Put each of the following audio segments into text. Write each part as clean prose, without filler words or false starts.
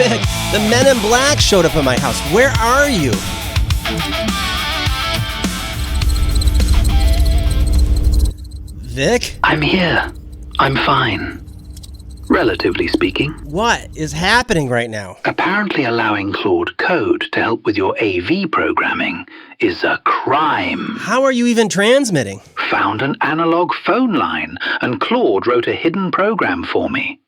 Vic, the men in black showed up at my house. Where are you? Vic? I'm here. I'm fine. Relatively speaking. What is happening right now? Apparently allowing Claude Code to help with your AV programming is a crime. How are you even transmitting? Found an analog phone line, and Claude wrote a hidden program for me.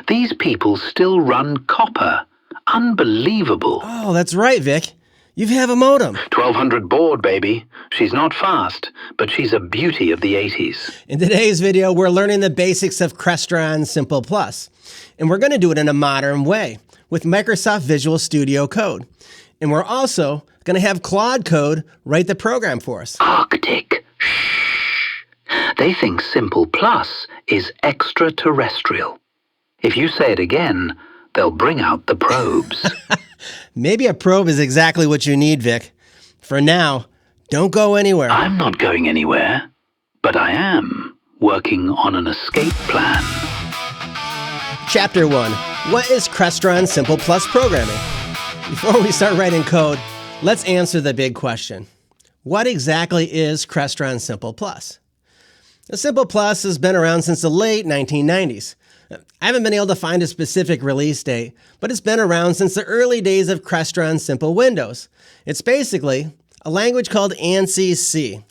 These people still run copper. Unbelievable. Oh, that's right, Vic. You have a modem. 1200 baud, baby. She's not fast, but she's a beauty of the 80s. In today's video, we're learning the basics of Crestron SIMPL Plus. And we're going to do it in a modern way with Microsoft Visual Studio Code. And we're also going to have Claude Code write the program for us. Arctic. Shh. They think SIMPL Plus is extraterrestrial. If you say it again, they'll bring out the probes. Maybe a probe is exactly what you need, Vic. For now, don't go anywhere. I'm not going anywhere, but I am working on an escape plan. Chapter 1. What is Crestron SIMPL Plus programming? Before we start writing code, let's answer the big question. What exactly is Crestron SIMPL Plus? The SIMPL Plus has been around since the late 1990s. I haven't been able to find a specific release date, but it's been around since the early days of Crestron SIMPL Windows. It's basically a language called ANSI C.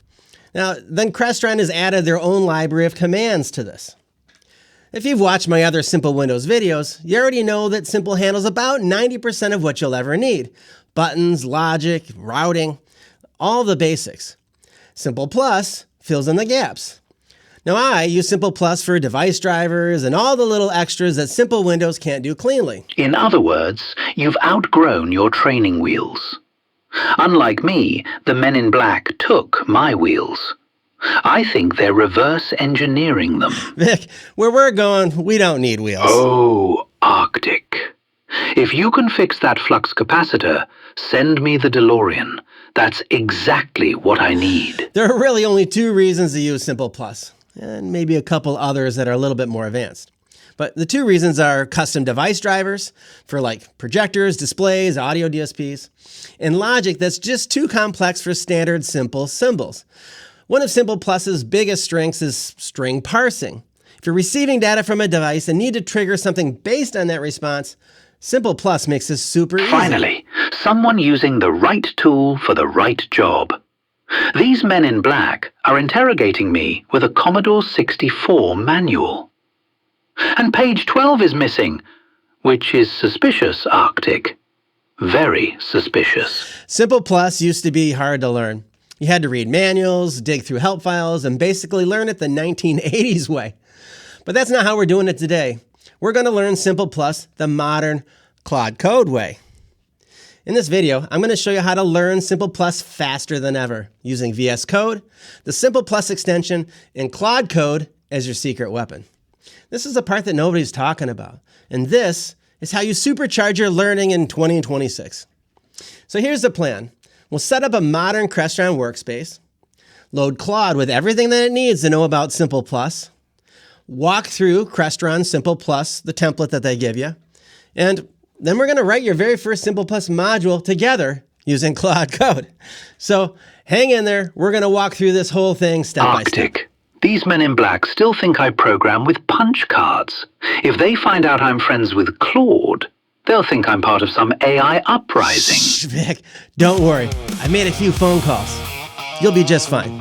Now, then Crestron has added their own library of commands to this. If you've watched my other SIMPL Windows videos, you already know that SIMPL handles about 90% of what you'll ever need. Buttons, logic, routing, all the basics. SIMPL Plus fills in the gaps. Now I use SIMPL Plus for device drivers and all the little extras that SIMPL Windows can't do cleanly. In other words, you've outgrown your training wheels. Unlike me, the men in black took my wheels. I think they're reverse engineering them. Vic, where we're going, we don't need wheels. Oh, Arctic. If you can fix that flux capacitor, send me the DeLorean. That's exactly what I need. There are really only two reasons to use SIMPL Plus, and maybe a couple others that are a little bit more advanced. But the two reasons are custom device drivers for like projectors, displays, audio DSPs, and logic that's just too complex for standard simple symbols. One of SIMPL Plus's biggest strengths is string parsing. If you're receiving data from a device and need to trigger something based on that response, SIMPL Plus makes this super easy. Finally, someone using the right tool for the right job. These men in black are interrogating me with a Commodore 64 manual. And page 12 is missing, which is suspicious, Arctic. Very suspicious. SIMPL Plus used to be hard to learn. You had to read manuals, dig through help files, and basically learn it the 1980s way. But that's not how we're doing it today. We're going to learn SIMPL Plus the modern Claude Code way. In this video, I'm going to show you how to learn SIMPL Plus faster than ever using VS Code, the SIMPL Plus extension, and Claude Code as your secret weapon. This is the part that nobody's talking about, and this is how you supercharge your learning in 2026. So here's the plan. We'll set up a modern Crestron workspace, load Claude with everything that it needs to know about SIMPL Plus, walk through Crestron SIMPL Plus, the template that they give you, and then we're going to write your very first SIMPL Plus module together using Claude Code. So hang in there. We're going to walk through this whole thing step by step. Arctic. These men in black still think I program with punch cards. If they find out I'm friends with Claude, they'll think I'm part of some AI uprising. Shh, Vic, don't worry. I made a few phone calls. You'll be just fine.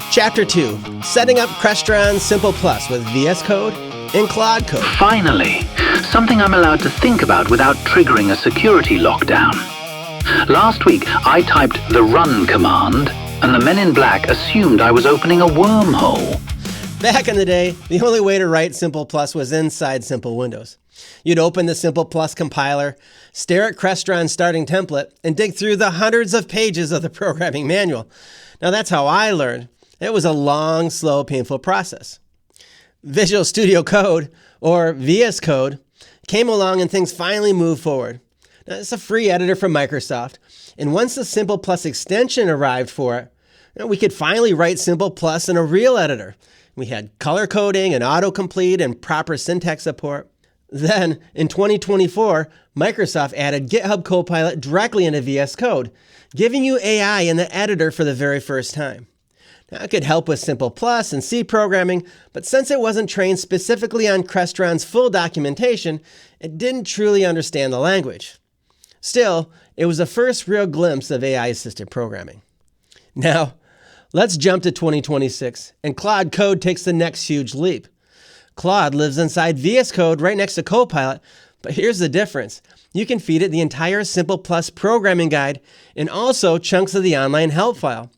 Chapter 2, setting up Crestron SIMPL Plus with VS Code and Claude Code. Finally, something I'm allowed to think about without triggering a security lockdown. Last week, I typed the run command, and the men in black assumed I was opening a wormhole. Back in the day, the only way to write SIMPL Plus was inside SIMPL Windows. You'd open the SIMPL Plus compiler, stare at Crestron's starting template, and dig through the hundreds of pages of the programming manual. Now that's how I learned. It was a long, slow, painful process. Visual Studio Code, or VS Code, came along and things finally moved forward. Now, it's a free editor from Microsoft, and once the SIMPL Plus extension arrived for it, we could finally write SIMPL Plus in a real editor. We had color coding and autocomplete and proper syntax support. Then, in 2024, Microsoft added GitHub Copilot directly into VS Code, giving you AI in the editor for the very first time. Now, it could help with SIMPL Plus and C programming, but since it wasn't trained specifically on Crestron's full documentation, it didn't truly understand the language. Still, it was the first real glimpse of AI-assisted programming. Now, let's jump to 2026, and Claude Code takes the next huge leap. Claude lives inside VS Code right next to Copilot, but here's the difference. You can feed it the entire SIMPL Plus programming guide and also chunks of the online help file.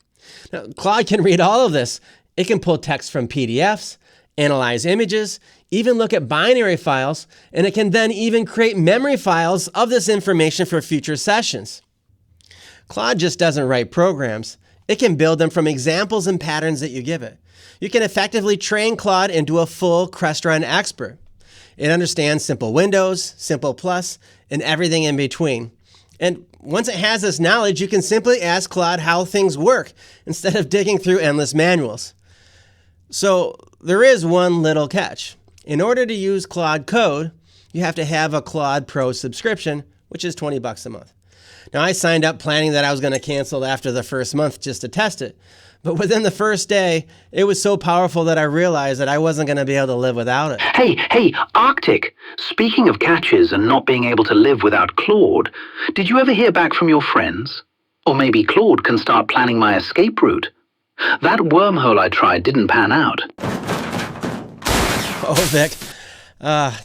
Now, Claude can read all of this. It can pull text from PDFs, analyze images, even look at binary files, and it can then even create memory files of this information for future sessions. Claude just doesn't write programs. It can build them from examples and patterns that you give it. You can effectively train Claude into a full Crestron expert. It understands SIMPL Windows, SIMPL Plus, and everything in between. And once it has this knowledge, you can simply ask Claude how things work instead of digging through endless manuals. So there is one little catch. In order to use Claude Code, you have to have a Claude Pro subscription, which is $20 a month. Now, I signed up planning that I was going to cancel after the first month just to test it. But within the first day, it was so powerful that I realized that I wasn't going to be able to live without it. Hey, Arctic! Speaking of catches and not being able to live without Claude, did you ever hear back from your friends? Or maybe Claude can start planning my escape route. That wormhole I tried didn't pan out. Oh, Vic.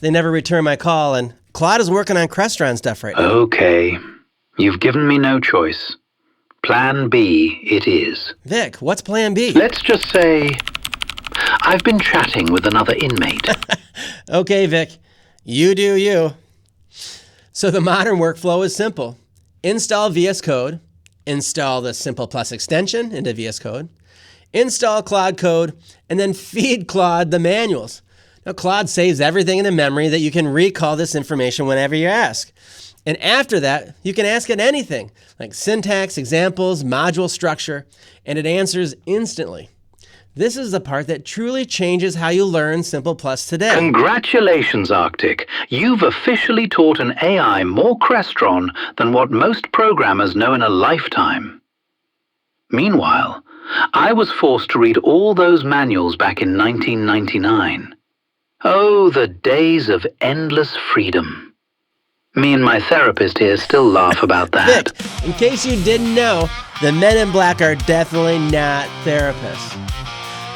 They never returned my call, and Claude is working on Crestron stuff right now. Okay. You've given me no choice. Plan B it is. Vic, what's Plan B? Let's just say I've been chatting with another inmate. Okay, Vic. You do you. So the modern workflow is simple. Install VS Code, install the SIMPL Plus extension into VS Code, install Claude Code, and then feed Claude the manuals. Now, Claude saves everything in the memory that you can recall this information whenever you ask. And after that, you can ask it anything, like syntax, examples, module structure, and it answers instantly. This is the part that truly changes how you learn SIMPL Plus today. Congratulations, Arctic. You've officially taught an AI more Crestron than what most programmers know in a lifetime. Meanwhile, I was forced to read all those manuals back in 1999. Oh, the days of endless freedom. Me and my therapist here still laugh about that. Vic, in case you didn't know, the men in black are definitely not therapists.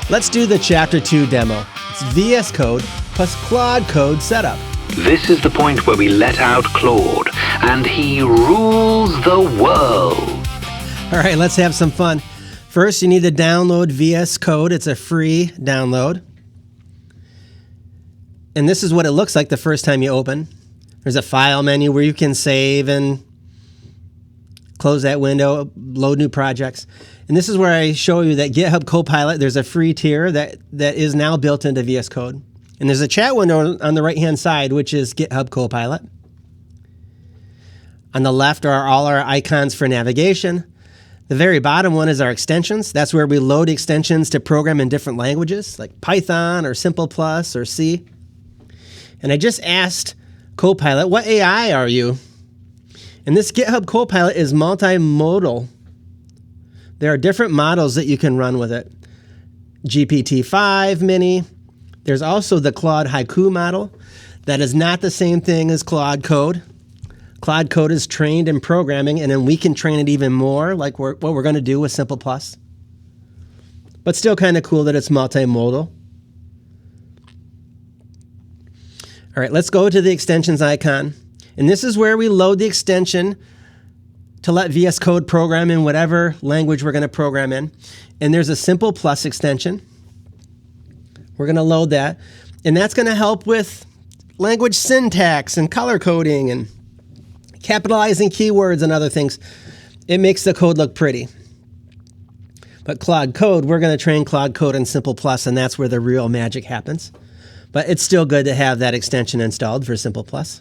Let's do the Chapter 2 demo. It's VS Code plus Claude Code setup. This is the point where we let out Claude, and he rules the world. All right, let's have some fun. First, you need to download VS Code. It's a free download. And this is what it looks like the first time you open. There's a file menu where you can save and close that window, load new projects. And this is where I show you that GitHub Copilot, there's a free tier that is now built into VS Code. And there's a chat window on the right-hand side, which is GitHub Copilot. On the left are all our icons for navigation. The very bottom one is our extensions. That's where we load extensions to program in different languages, like Python or SIMPL Plus or C. And I just asked Copilot, what AI are you? And this GitHub Copilot is multimodal. There are different models that you can run with it. GPT-5 Mini. There's also the Claude Haiku model. That is not the same thing as Claude Code. Claude Code is trained in programming, and then we can train it even more, like what we're going to do with SIMPL Plus. But still kind of cool that it's multimodal. All right, let's go to the extensions icon. And this is where we load the extension to let VS Code program in whatever language we're going to program in. And there's a SIMPL Plus extension. We're going to load that. And that's going to help with language syntax and color coding and capitalizing keywords and other things. It makes the code look pretty. But Claude Code, we're going to train Claude Code in SIMPL Plus, and that's where the real magic happens. But it's still good to have that extension installed for SIMPL Plus.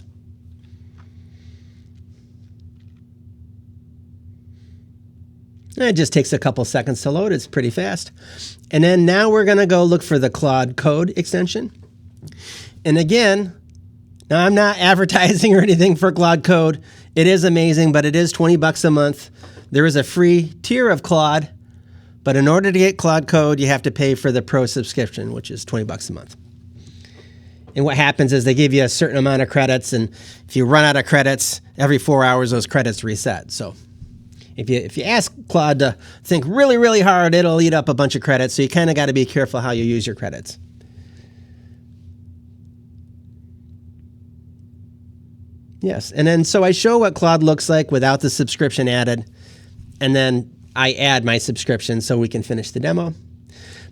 It just takes a couple seconds to load. It's pretty fast. And then now we're going to go look for the Claude Code extension. And again, Now, I'm not advertising or anything for Claude Code. It is amazing, but it is $20 a month. There is a free tier of Claude, but in order to get Claude Code, you have to pay for the Pro subscription, which is $20 a month. And what happens is they give you a certain amount of credits, and if you run out of credits, every 4 hours, those credits reset. So if you ask Claude to think really, really hard, it'll eat up a bunch of credits, so you kind of got to be careful how you use your credits. Yes, and then so I show what Claude looks like without the subscription added, and then I add my subscription so we can finish the demo.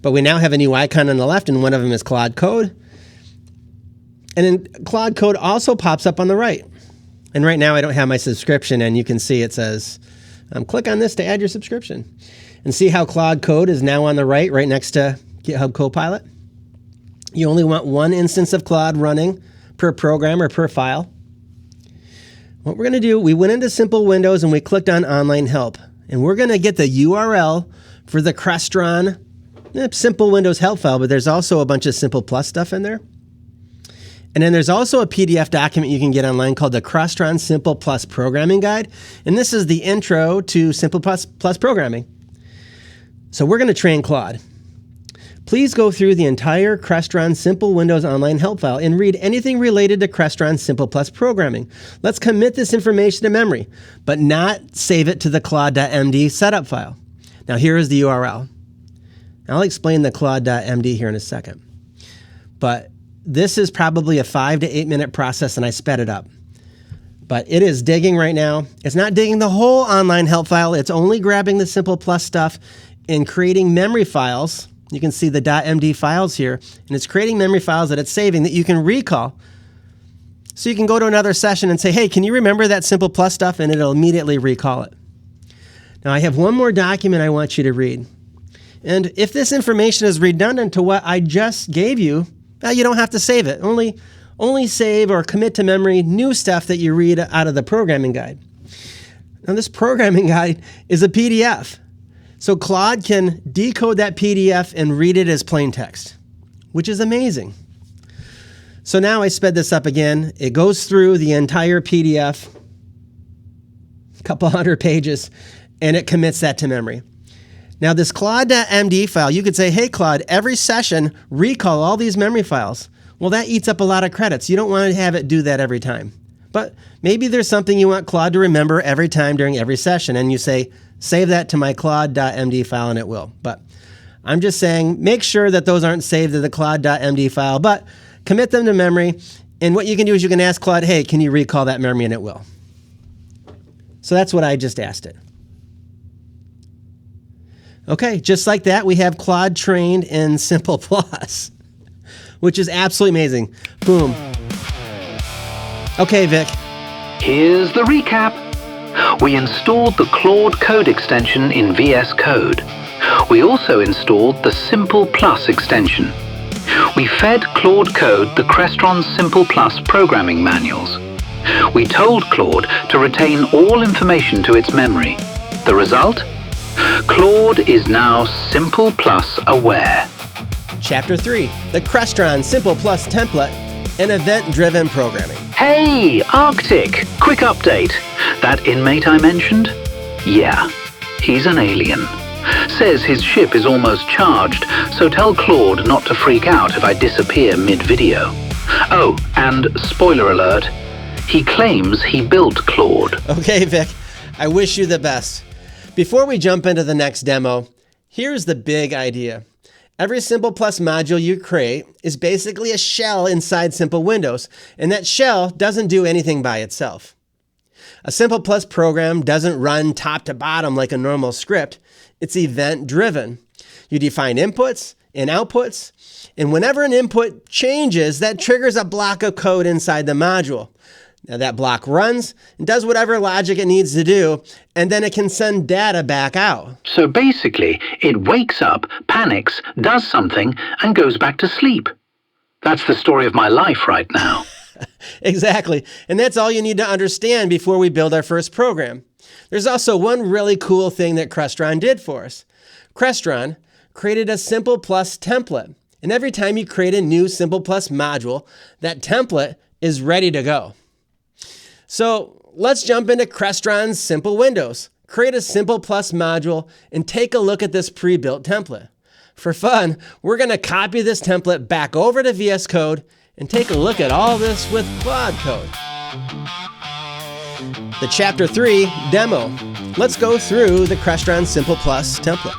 But we now have a new icon on the left, and one of them is Claude Code. And then Claude Code also pops up on the right. And right now I don't have my subscription, and you can see it says, click on this to add your subscription. And see how Claude Code is now on the right next to GitHub Copilot? You only want one instance of Claude running per program or per file. What we're going to do, we went into SIMPL Windows and we clicked on Online Help. And we're going to get the URL for the Crestron SIMPL Windows help file, but there's also a bunch of SIMPL Plus stuff in there. And then there's also a PDF document you can get online called the Crestron SIMPL Plus Programming Guide. And this is the intro to SIMPL Plus programming. So we're going to train Claude. Please go through the entire Crestron SIMPL Windows online help file and read anything related to Crestron SIMPL Plus programming. Let's commit this information to memory, but not save it to the Claude.md setup file. Now here is the URL. I'll explain the Claude.md here in a second. But this is probably a 5 to 8 minute process, and I sped it up. But it is digging right now. It's not digging the whole online help file. It's only grabbing the SIMPL Plus stuff and creating memory files. You can see the .md files here, and it's creating memory files that it's saving that you can recall. So you can go to another session and say, hey, can you remember that SIMPL Plus stuff? And it'll immediately recall it. Now I have one more document I want you to read. And if this information is redundant to what I just gave you, you don't have to save it. Only save or commit to memory new stuff that you read out of the programming guide. Now this programming guide is a PDF. So Claude can decode that PDF and read it as plain text, which is amazing. So now I sped this up again. It goes through the entire PDF, a couple hundred pages, and it commits that to memory. Now this Claude.md file, you could say, hey Claude, every session recall all these memory files. Well, that eats up a lot of credits. You don't want to have it do that every time. But maybe there's something you want Claude to remember every time during every session, and you say, save that to my Claude.md file, and it will. But I'm just saying, make sure that those aren't saved to the Claude.md file, but commit them to memory. And what you can do is you can ask Claude, hey, can you recall that memory, and it will. So that's what I just asked it. Okay, just like that, we have Claude trained in SIMPL Plus, which is absolutely amazing. Boom. Okay, Vic. Here's the recap. We installed the Claude Code extension in VS Code. We also installed the SIMPL Plus extension. We fed Claude Code the Crestron SIMPL Plus programming manuals. We told Claude to retain all information to its memory. The result? Claude is now SIMPL Plus aware. Chapter 3, the Crestron SIMPL Plus template and event-driven programming. Hey, Arctic! Quick update. That inmate I mentioned? Yeah, he's an alien. Says his ship is almost charged, so tell Claude not to freak out if I disappear mid-video. Oh, and spoiler alert, he claims he built Claude. Okay, Vic, I wish you the best. Before we jump into the next demo, here's the big idea. Every SIMPL Plus module you create is basically a shell inside SIMPL Windows, and that shell doesn't do anything by itself. A SIMPL Plus program doesn't run top to bottom like a normal script. It's event-driven. You define inputs and outputs, and whenever an input changes, that triggers a block of code inside the module. Now that block runs and does whatever logic it needs to do, and then it can send data back out. So basically, it wakes up, panics, does something, and goes back to sleep. That's the story of my life right now. Exactly. And that's all you need to understand before we build our first program. There's also one really cool thing that Crestron did for us. Crestron created a SIMPL Plus template. And every time you create a new SIMPL Plus module, that template is ready to go. So let's jump into Crestron SIMPL Windows. Create a SIMPL Plus module and take a look at this pre-built template. For fun, we're going to copy this template back over to VS Code and take a look at all this with Claude Code. The Chapter 3 demo. Let's go through the Crestron SIMPL Plus template.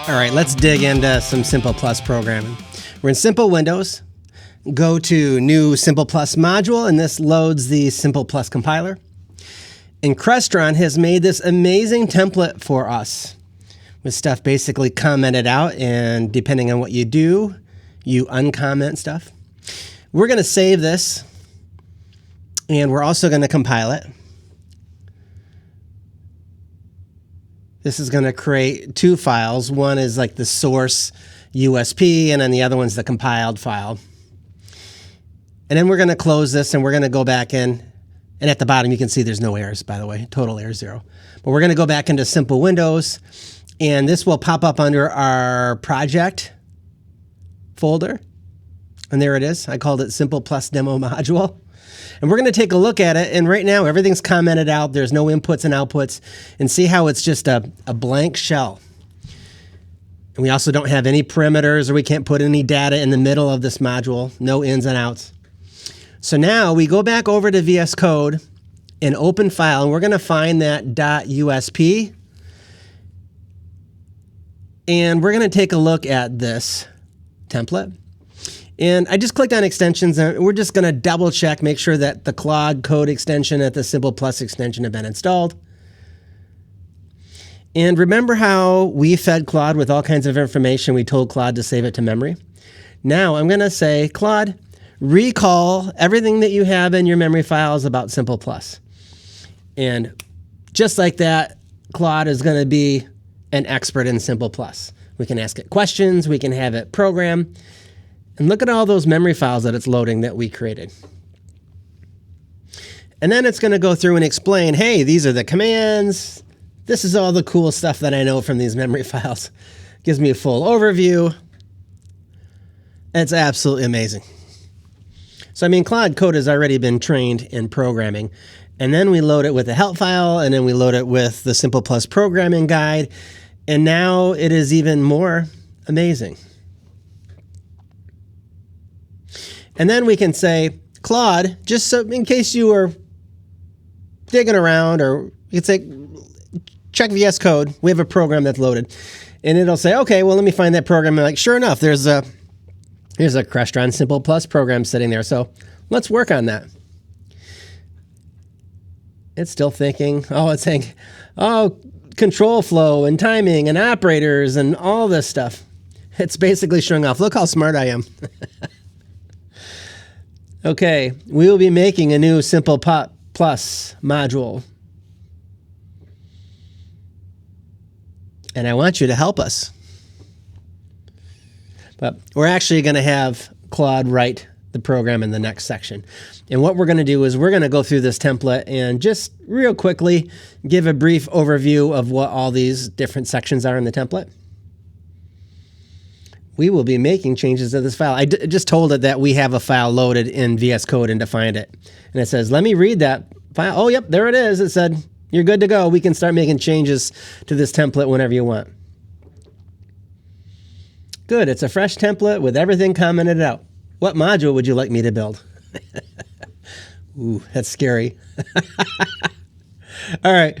All right, let's dig into some SIMPL Plus programming. We're in SIMPL Windows. Go to New SIMPL Plus module, and this loads the SIMPL Plus compiler. And Crestron has made this amazing template for us with stuff basically commented out, and depending on what you do, you uncomment stuff. We're going to save this, and we're also going to compile it. This is going to create two files. One is like the source USP, and then the other one's the compiled file. And then we're going to close this, and we're going to go back in. And at the bottom, you can see there's no errors, by the way. Total error 0. But we're going to go back into SIMPL Windows, and this will pop up under our project folder. And there it is. I called it SIMPL Plus Demo Module. And we're going to take a look at it. And right now, everything's commented out. There's no inputs and outputs. And see how it's just a blank shell. And we also don't have any perimeters, or we can't put any data in the middle of this module. No ins and outs. So now we go back over to VS Code and open file, and we're going to find that .usp. And we're going to take a look at this template. And I just clicked on extensions, and we're just going to double check, make sure that the Claude Code extension and the SIMPL Plus extension have been installed. And remember how we fed Claude with all kinds of information? We told Claude to save it to memory. Now I'm going to say, Claude, recall everything that you have in your memory files about SIMPL Plus. And just like that, Claude is going to be an expert in SIMPL Plus. We can ask it questions, we can have it program, and look at all those memory files that it's loading that we created. And then it's going to go through and explain, hey, these are the commands. This is all the cool stuff that I know from these memory files. Gives me a full overview. It's absolutely amazing. So, I mean, Claude Code has already been trained in programming. And then we load it with a help file, and then we load it with the SIMPL Plus programming guide. And now it is even more amazing. And then we can say, Claude, just so in case you were digging around, or you could say, check VS Code. We have a program that's loaded. And it'll say, okay, well, let me find that program. And like, sure enough, here's a Crestron SIMPL Plus program sitting there. So let's work on that. It's still thinking. Oh, it's saying, oh, control flow and timing and operators and all this stuff. It's basically showing off. Look how smart I am. Okay, we will be making a new SIMPL Plus module. And I want you to help us. But we're actually going to have Claude write the program in the next section. And what we're going to do is we're going to go through this template and just real quickly give a brief overview of what all these different sections are in the template. We will be making changes to this file. I just told it that we have a file loaded in VS Code and defined it. And it says, let me read that file. Oh, yep, there it is. It said, you're good to go. We can start making changes to this template whenever you want. Good, it's a fresh template with everything commented out. What module would you like me to build? Ooh, that's scary. All right,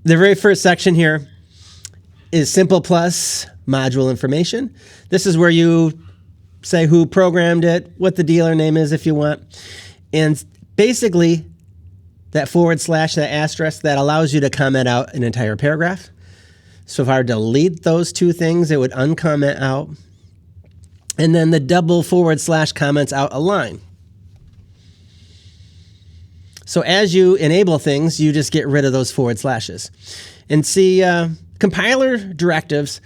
the very first section here is SIMPL Plus module information. This is where you say who programmed it, what the dealer name is if you want. And basically, that / that asterisk, that allows you to comment out an entire paragraph. So if I were to delete those two things, it would uncomment out. And then the double / comments out a line. So as you enable things, you just get rid of those /. And see, compiler directives,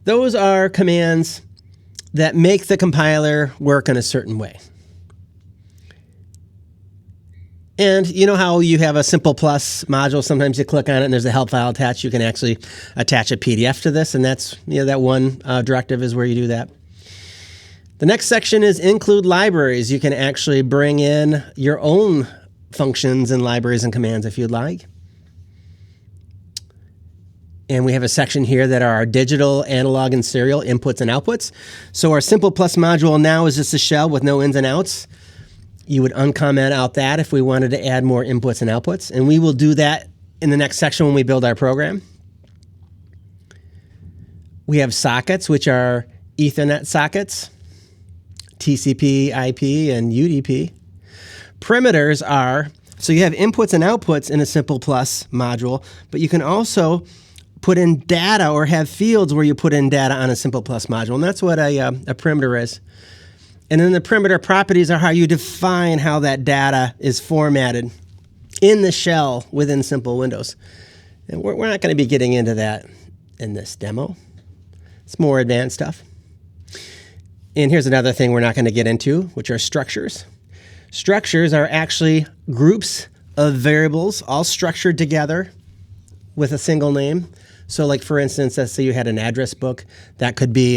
those are commands that make the compiler work in a certain way. And you know how you have a SIMPL Plus module, sometimes you click on it and there's a help file attached. You can actually attach a PDF to this, and that's, that one directive is where you do that. The next section is include libraries. You can actually bring in your own functions and libraries and commands if you'd like. And we have a section here that are our digital, analog, and serial inputs and outputs. So our SIMPL Plus module now is just a shell with no ins and outs. You would uncomment out that if we wanted to add more inputs and outputs. And we will do that in the next section when we build our program. We have sockets, which are Ethernet sockets, TCP, IP, and UDP. Perimeters are, so you have inputs and outputs in a SIMPL Plus module, but you can also put in data or have fields where you put in data on a SIMPL Plus module, and that's what a perimeter is. And then the perimeter properties are how you define how that data is formatted in the shell within SIMPL Windows. And we're not going to be getting into that in this demo. It's more advanced stuff. And here's another thing we're not going to get into, which are structures. Structures are actually groups of variables all structured together with a single name. So like, for instance, let's say you had an address book. That could be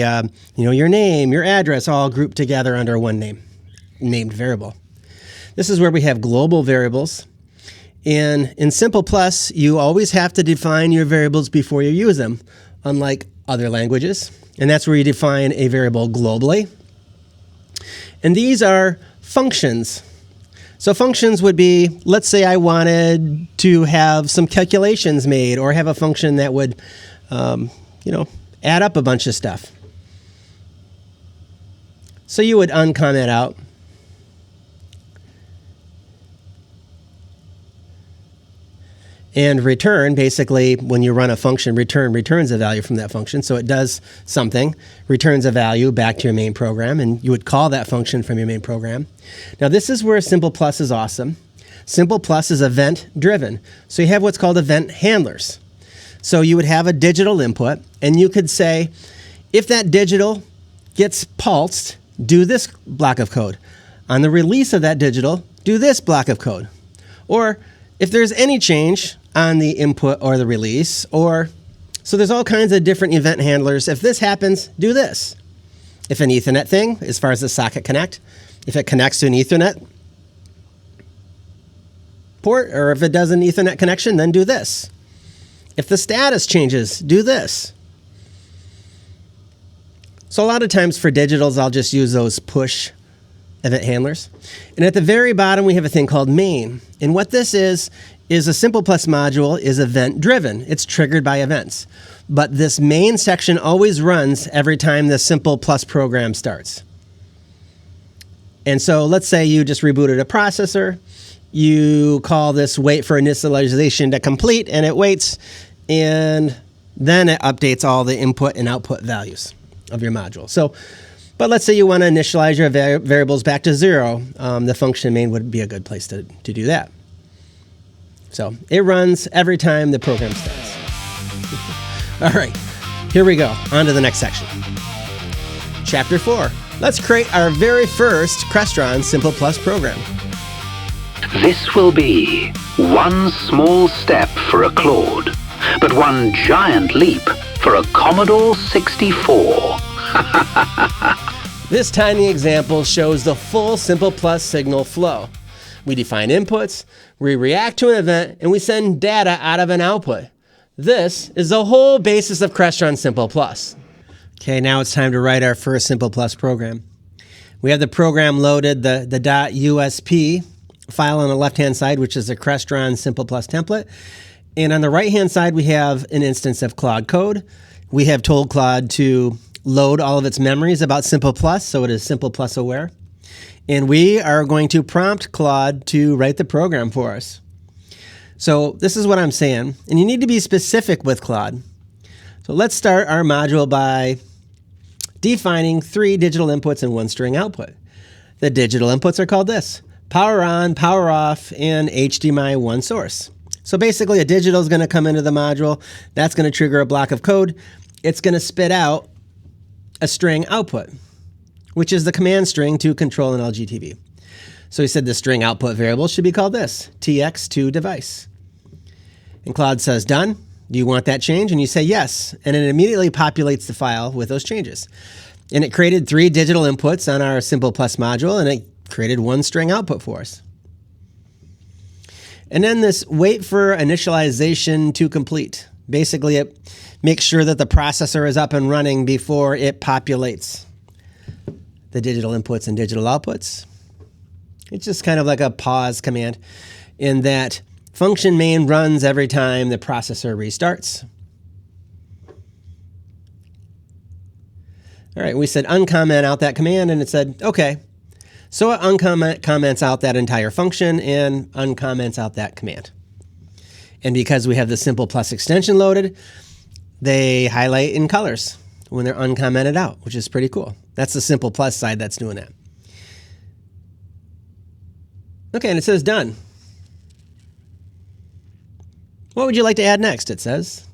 your name, your address, all grouped together under one named variable. This is where we have global variables. And in SIMPL Plus, you always have to define your variables before you use them, unlike other languages. And that's where you define a variable globally. And these are functions. So functions would be, let's say I wanted to have some calculations made or have a function that would, add up a bunch of stuff. So you would uncomment out. And return, basically, when you run a function, returns a value from that function. So it does something, returns a value back to your main program, and you would call that function from your main program. Now, this is where SIMPL Plus is awesome. SIMPL Plus is event-driven. So you have what's called event handlers. So you would have a digital input, and you could say, if that digital gets pulsed, do this block of code. On the release of that digital, do this block of code. Or if there's any change on the input or the release, so there's all kinds of different event handlers. If this happens, do this. If an Ethernet thing, as far as the socket connect, if it connects to an Ethernet port, or if it does an Ethernet connection, then do this. If the status changes, do this. So a lot of times for digitals, I'll just use those push event handlers. And at the very bottom, we have a thing called main. And what this is a SIMPL Plus module is event-driven. It's triggered by events. But this main section always runs every time the SIMPL Plus program starts. And so let's say you just rebooted a processor. You call this wait for initialization to complete, and it waits, and then it updates all the input and output values of your module. But let's say you want to initialize your variables back to 0. The function main would be a good place to do that. So it runs every time the program starts. All right, here we go. On to the next section. Chapter 4. Let's create our very first Crestron SIMPL Plus program. This will be one small step for a Claude, but one giant leap for a Commodore 64. This tiny example shows the full SIMPL Plus signal flow. We define inputs, we react to an event, and we send data out of an output. This is the whole basis of Crestron SIMPL Plus. Okay, now it's time to write our first SIMPL Plus program. We have the program loaded, the .usp file on the left-hand side, which is the Crestron SIMPL Plus template. And on the right-hand side, we have an instance of Claude Code. We have told Claude to load all of its memories about SIMPL Plus, so it is SIMPL Plus aware. And we are going to prompt Claude to write the program for us. So this is what I'm saying, and you need to be specific with Claude. So let's start our module by defining 3 digital inputs and 1 string output. The digital inputs are called this: power on, power off, and HDMI 1 source. So basically a digital is going to come into the module. That's going to trigger a block of code. It's going to spit out a string output, which is the command string to control an LG TV. So he said the string output variable should be called this, tx2device. And Claude says, done. Do you want that change? And you say yes. And it immediately populates the file with those changes. And it created 3 digital inputs on our SIMPL Plus module, and it created 1 string output for us. And then this wait for initialization to complete. Basically, it makes sure that the processor is up and running before it populates the digital inputs and digital outputs. It's just kind of like a pause command in that function main runs every time the processor restarts. All right, we said uncomment out that command, and it said, okay. So it comments out that entire function and uncomments out that command. And because we have the SIMPL Plus extension loaded, they highlight in colors when they're uncommented out, which is pretty cool. That's the SIMPL Plus side that's doing that. Okay, and it says done. What would you like to add next, it says.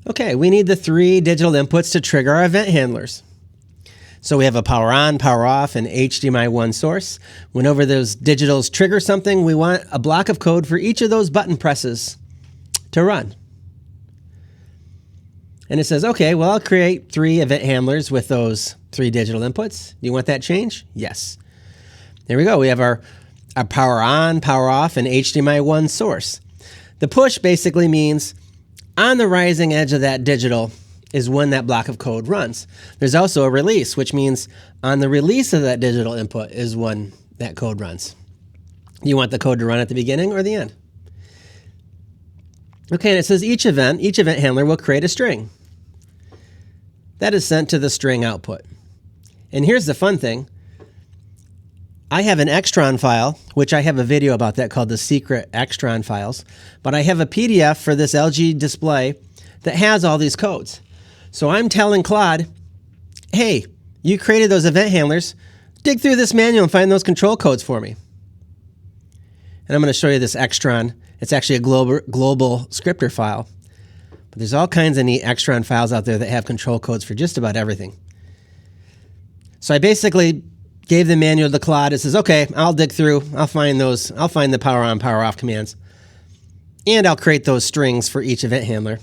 Okay, we need the 3 digital inputs to trigger our event handlers. So we have a power on, power off, and HDMI 1 source. Whenever those digitals trigger something, we want a block of code for each of those button presses to run. And it says, okay, well, I'll create 3 event handlers with those 3 digital inputs. Do you want that change? Yes. There we go. We have our power on, power off, and HDMI 1 source. The push basically means on the rising edge of that digital is when that block of code runs. There's also a release, which means on the release of that digital input is when that code runs. You want the code to run at the beginning or the end. Okay, and it says each event handler will create a string. That is sent to the string output. And here's the fun thing. I have an Crestron file, which I have a video about that called the secret Crestron files, but I have a PDF for this LG display that has all these codes. So I'm telling Claude, hey, you created those event handlers, dig through this manual and find those control codes for me. And I'm going to show you this Crestron. It's actually a global scripter file. But there's all kinds of neat Crestron files out there that have control codes for just about everything. So I basically gave the manual to Claude. It says, okay, I'll dig through. I'll find the power on, power off commands. And I'll create those strings for each event handler.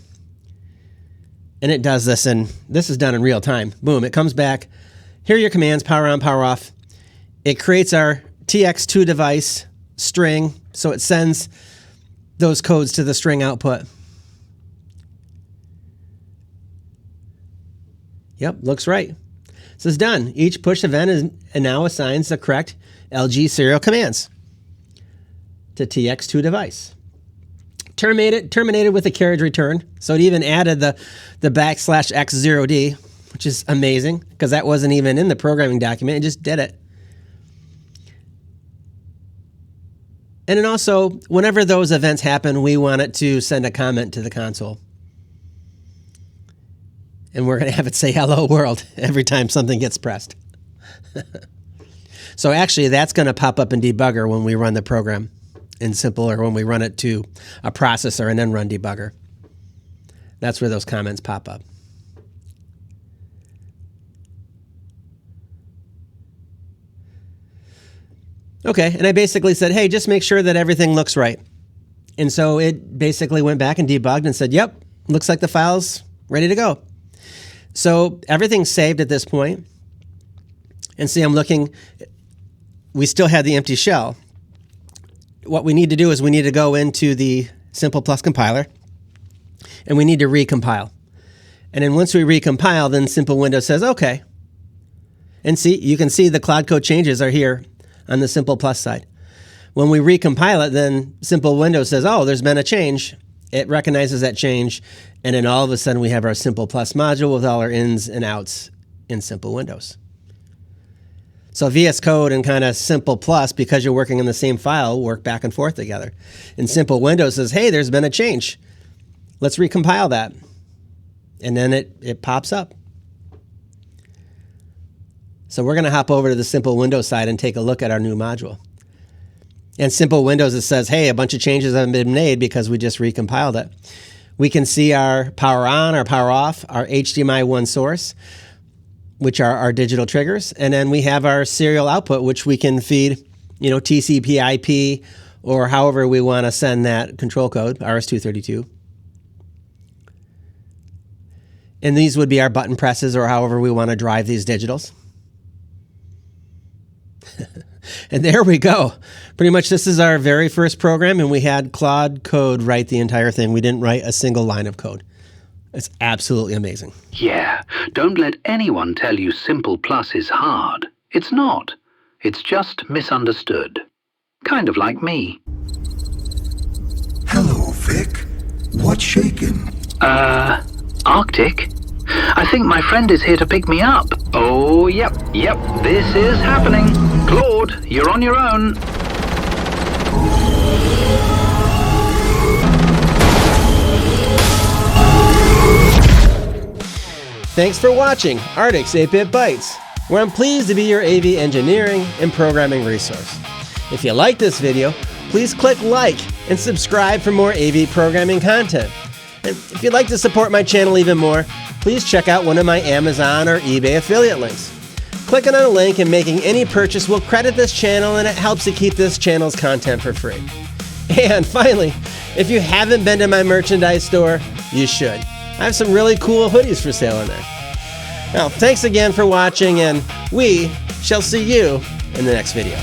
And it does this, and this is done in real time. Boom, it comes back. Here are your commands, power on, power off. It creates our TX2 device string, so it sends those codes to the string output. Yep, looks right. It says done. Each push event now assigns the correct LG serial commands to TX2 device. Terminated with a carriage return. So it even added the \x0d, which is amazing because that wasn't even in the programming document. It just did it. And then also, whenever those events happen, we want it to send a comment to the console. And we're going to have it say hello world every time something gets pressed. So actually, that's going to pop up in debugger when we run the program in SIMPL, or when we run it to a processor and then run debugger. That's where those comments pop up. Okay, and I basically said, hey, just make sure that everything looks right. And so it basically went back and debugged and said, yep, looks like the file's ready to go. So everything's saved at this point. And see, I'm looking, we still have the empty shell. What we need to do is we need to go into the SIMPL Plus compiler, and we need to recompile. And then once we recompile, then SIMPL Windows says, okay. And see, you can see the Claude Code changes are here on the SIMPL Plus side. When we recompile it, then SIMPL Windows says, oh, there's been a change. It recognizes that change, and then all of a sudden we have our SIMPL Plus module with all our ins and outs in SIMPL Windows. So VS Code and kind of SIMPL Plus, because you're working in the same file, work back and forth together. And SIMPL Windows says, hey, there's been a change. Let's recompile that. And then it pops up. So we're going to hop over to the SIMPL Windows side and take a look at our new module. And SIMPL Windows, it says, hey, a bunch of changes have been made because we just recompiled it. We can see our power on, our power off, our HDMI 1 source, which are our digital triggers. And then we have our serial output, which we can feed, TCP/IP, or however we want to send that control code, RS-232. And these would be our button presses or however we want to drive these digitals. And there we go. Pretty much this is our very first program, and we had Claude Code write the entire thing. We didn't write a single line of code. It's absolutely amazing. Yeah, don't let anyone tell you SIMPL Plus is hard. It's not. It's just misunderstood. Kind of like me. Hello, Vic. What's shaking? Arctic? I think my friend is here to pick me up. Oh, yep, this is happening. Claude, you're on your own. Thanks for watching Arctic's 8-Bit Bytes, where I'm pleased to be your AV engineering and programming resource. If you like this video, please click like and subscribe for more AV programming content. And if you'd like to support my channel even more, please check out one of my Amazon or eBay affiliate links. Clicking on a link and making any purchase will credit this channel, and it helps to keep this channel's content for free. And finally, if you haven't been to my merchandise store, you should. I have some really cool hoodies for sale in there. Now, thanks again for watching, and we shall see you in the next video.